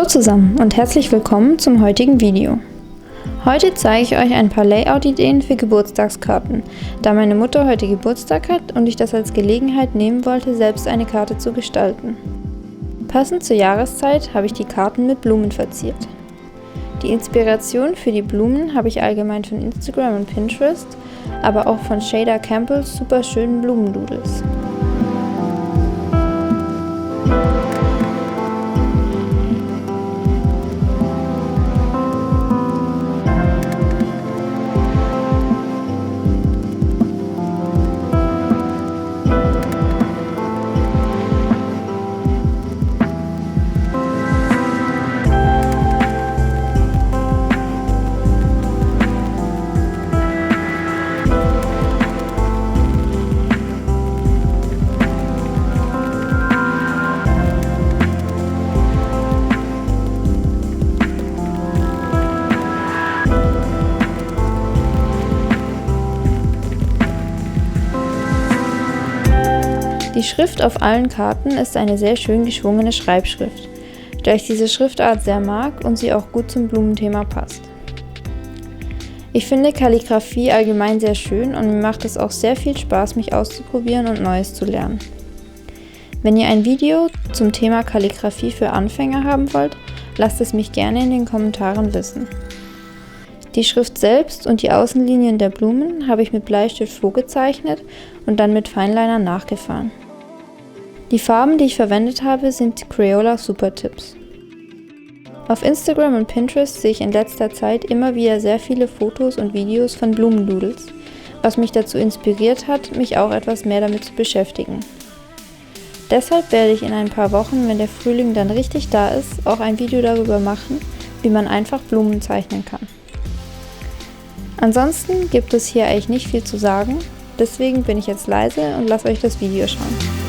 Hallo zusammen und herzlich willkommen zum heutigen Video. Heute zeige ich euch ein paar Layout-Ideen für Geburtstagskarten, da meine Mutter heute Geburtstag hat und ich das als Gelegenheit nehmen wollte, selbst eine Karte zu gestalten. Passend zur Jahreszeit habe ich die Karten mit Blumen verziert. Die Inspiration für die Blumen habe ich allgemein von Instagram und Pinterest, aber auch von Shada Campbells super schönen Blumendoodles. Die Schrift auf allen Karten ist eine sehr schön geschwungene Schreibschrift, da ich diese Schriftart sehr mag und sie auch gut zum Blumenthema passt. Ich finde Kalligrafie allgemein sehr schön und mir macht es auch sehr viel Spaß, mich auszuprobieren und Neues zu lernen. Wenn ihr ein Video zum Thema Kalligrafie für Anfänger haben wollt, lasst es mich gerne in den Kommentaren wissen. Die Schrift selbst und die Außenlinien der Blumen habe ich mit Bleistift vorgezeichnet und dann mit Fineliner nachgefahren. Die Farben, die ich verwendet habe, sind Crayola Super Tips. Auf Instagram und Pinterest sehe ich in letzter Zeit immer wieder sehr viele Fotos und Videos von Blumendoodles, was mich dazu inspiriert hat, mich auch etwas mehr damit zu beschäftigen. Deshalb werde ich in ein paar Wochen, wenn der Frühling dann richtig da ist, auch ein Video darüber machen, wie man einfach Blumen zeichnen kann. Ansonsten gibt es hier eigentlich nicht viel zu sagen, deswegen bin ich jetzt leise und lasse euch das Video schauen.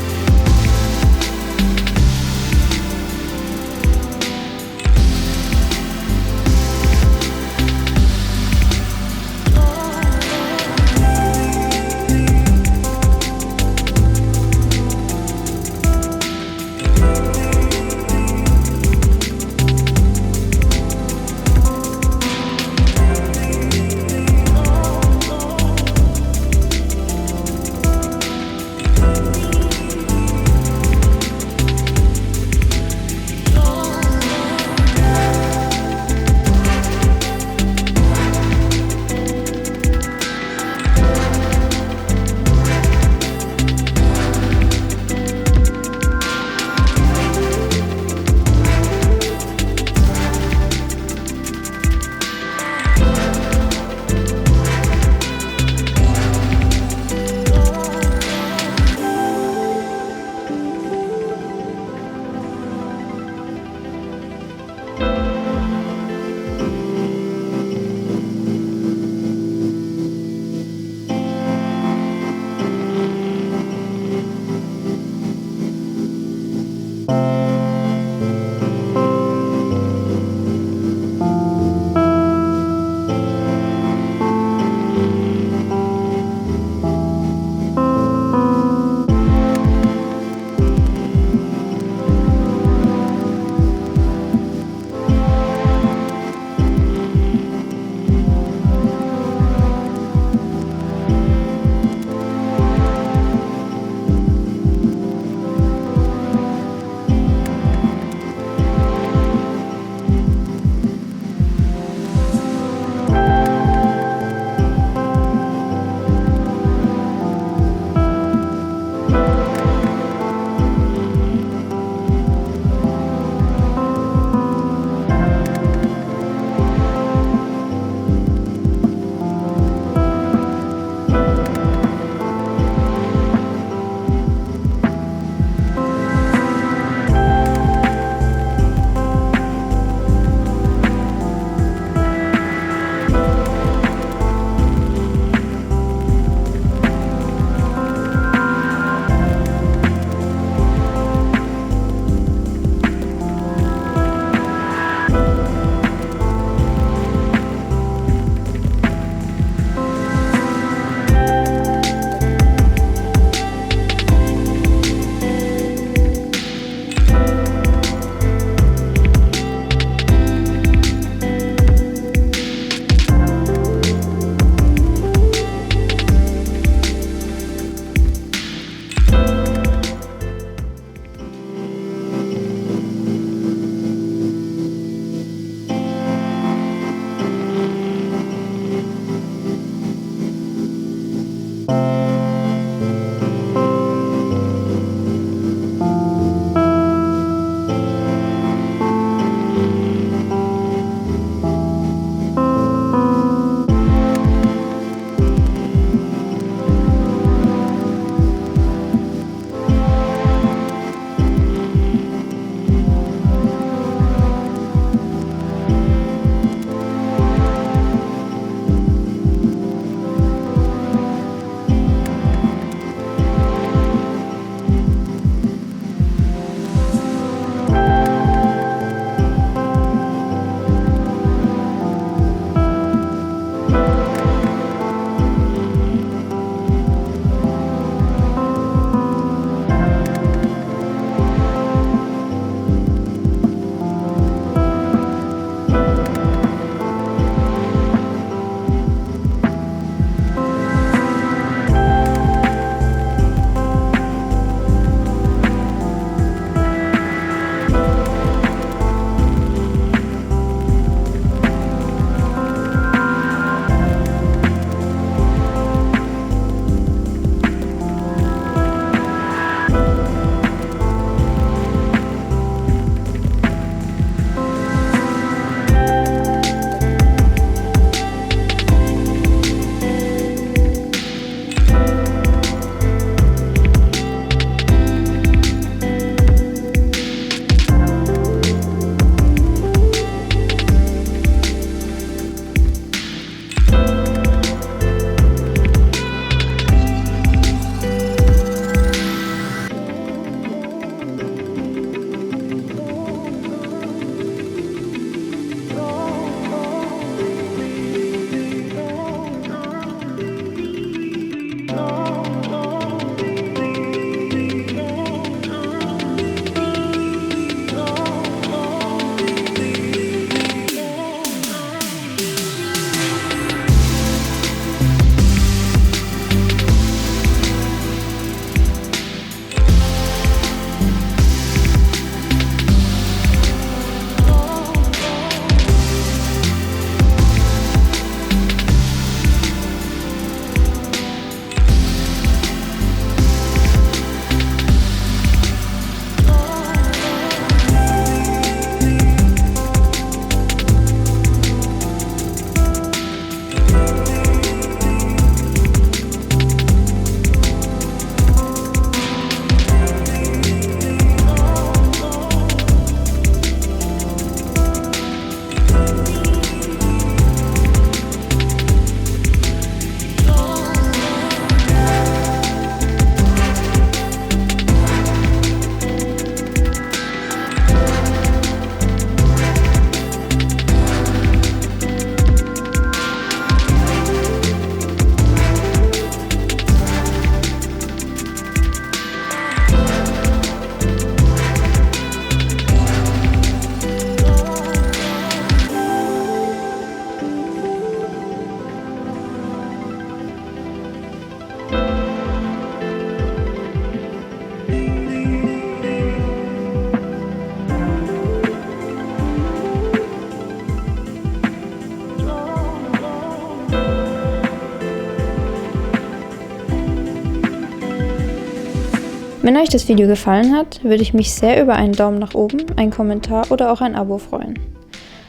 Wenn euch das Video gefallen hat, würde ich mich sehr über einen Daumen nach oben, einen Kommentar oder auch ein Abo freuen.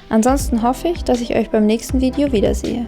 Ansonsten hoffe ich, dass ich euch beim nächsten Video wiedersehe.